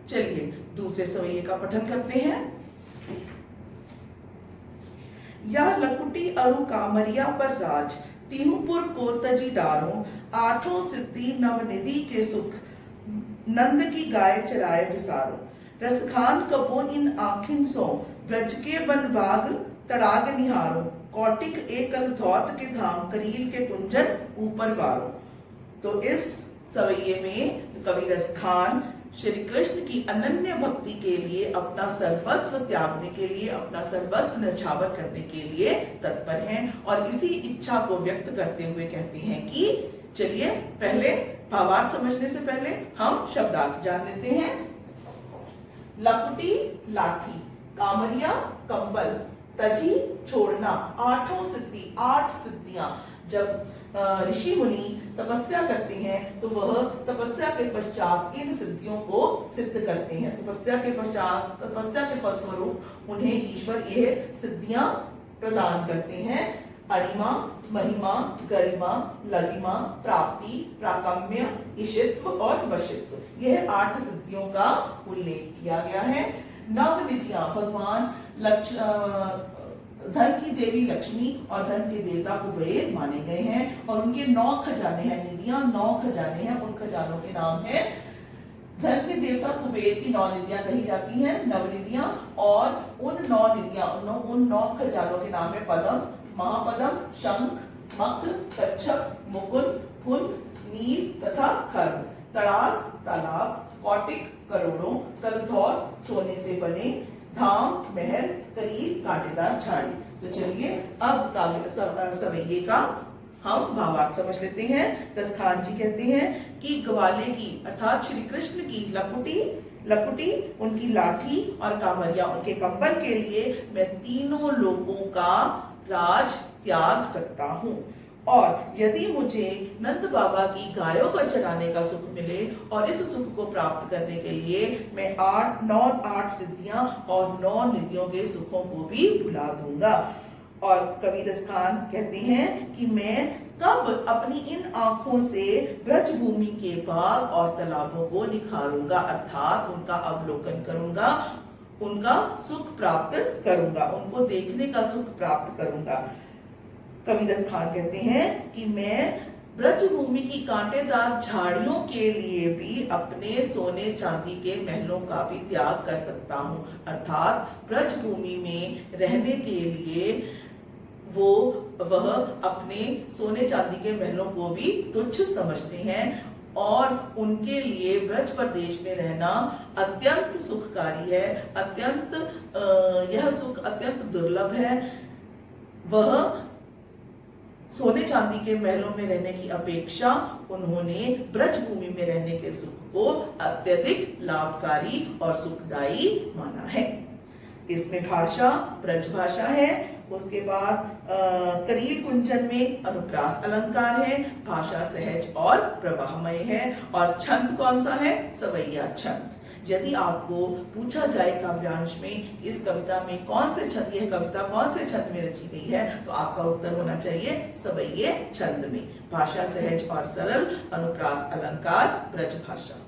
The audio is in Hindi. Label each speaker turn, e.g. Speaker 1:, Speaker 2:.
Speaker 1: चलिए दूसरे सवैये का पठन करते हैं। या लकुटी अरु कामरिया पर राज, तिहुपुर को तजी डारो, आठों सिद्धि नवनिधि के सुख, नंद की गाय चराए बिसारो। रसखान कबो इन आखिन सो, ब्रज के वन बाग तड़ाग निहारो, कौटिक एकल धौत के धाम, करील के कुंजन ऊपर वारो। तो इस सवैये में कवि रसखान श्री कृष्ण की अनन्य भक्ति के लिए, अपना सर्वस्व त्यागने के लिए, अपना सर्वस्व न्यौछावर करने के लिए तत्पर हैं और इसी इच्छा को व्यक्त करते हुए कहते हैं कि चलिए पहले भावार्थ समझने से पहले हम शब्दार्थ जान लेते हैं। लकुटी लाठी, कामरिया कंबल, तजी छोड़ना, आठों सिद्धि आठ सिद्धियां। जब ऋषि मुनि तपस्या करते हैं तो वह तपस्या के पश्चात इन सिद्धियों को सिद्ध करते हैं। तपस्या के पश्चात, तपस्या के फलस्वरूप उन्हें ईश्वर यह सिद्धियां प्रदान करते हैं। अणिमा, महिमा, गरिमा, लगिमा, प्राप्ति, प्राकम्य, ईशित्व और वशित्व, यह 8 सिद्धियों का उल्लेख किया गया है। नवनिधियां, भगवान धन की देवी लक्ष्मी और धन के देवता कुबेर माने गए हैं और उनके 9 खजाने हैं। निधियां 9 खजाने हैं, उन खजानों के नाम है। धन के देवता कुबेर की 9 निधियां कही जाती हैं नवनिधियां, और उन 9 निधियां, उन 9 खजानों के नाम है पद्म, महापद्म, शंख, मक्र, कच्छप, मुकुंद, कुंद, नील तथा खर्व। तड़ाग तालाब, कौटिक करोड़ों, कलधौल सोने से बने, धाम महल, करीर कांटेदार झाड़ी। तो चलिए अब सवैये का हम भावार्थ समझ लेते हैं। रसखान जी कहते हैं कि ग्वाले की अर्थात श्री कृष्ण की लकुटी उनकी लाठी और कामरिया उनके कंबल के लिए मैं तीनों लोगों का राज त्याग सकता हूँ, और यदि मुझे नंद बाबा की गायों को चराने का सुख मिले और इस सुख को प्राप्त करने के लिए मैं 8 सिद्धियां और 9 निधियों के सुखों को भी भुला दूंगा। और कवि रसखान कहते हैं कि मैं कब अपनी इन आंखों से ब्रज भूमि के बाग और तालाबों को निखारूंगा, अर्थात उनका अवलोकन करूंगा, उनका सुख प्राप्त करूंगा, उनको देखने का सुख प्राप्त करूंगा। कवि रसखान कहते हैं कि मैं ब्रजभूमि की कांटेदार झाड़ियों के लिए भी अपने सोने चांदी के महलों का भी त्याग कर सकता हूँ, अर्थात ब्रजभूमि में रहने के लिए वह अपने सोने चांदी के महलों को भी तुच्छ समझते हैं और उनके लिए ब्रज प्रदेश में रहना अत्यंत सुखकारी है, यह सुख अत्यंत दुर्लभ है। वह सोने चांदी के महलों में रहने की अपेक्षा उन्होंने ब्रज भूमि में रहने के सुख को अत्यधिक लाभकारी और सुखदायी माना है। इसमें भाषा ब्रज भाषा है, उसके बाद करील कुंजन में अनुप्रास अलंकार है, भाषा सहज और प्रवाहमय है, और छंद कौन सा है? सवैया छंद। यदि आपको पूछा जाए काव्यांश में इस कविता में कौन से छंद, यह कविता कौन से छंद में रची गई है, तो आपका उत्तर होना चाहिए सवैये छंद में। भाषा सहज और सरल, अनुप्रास अलंकार, ब्रज भाषा।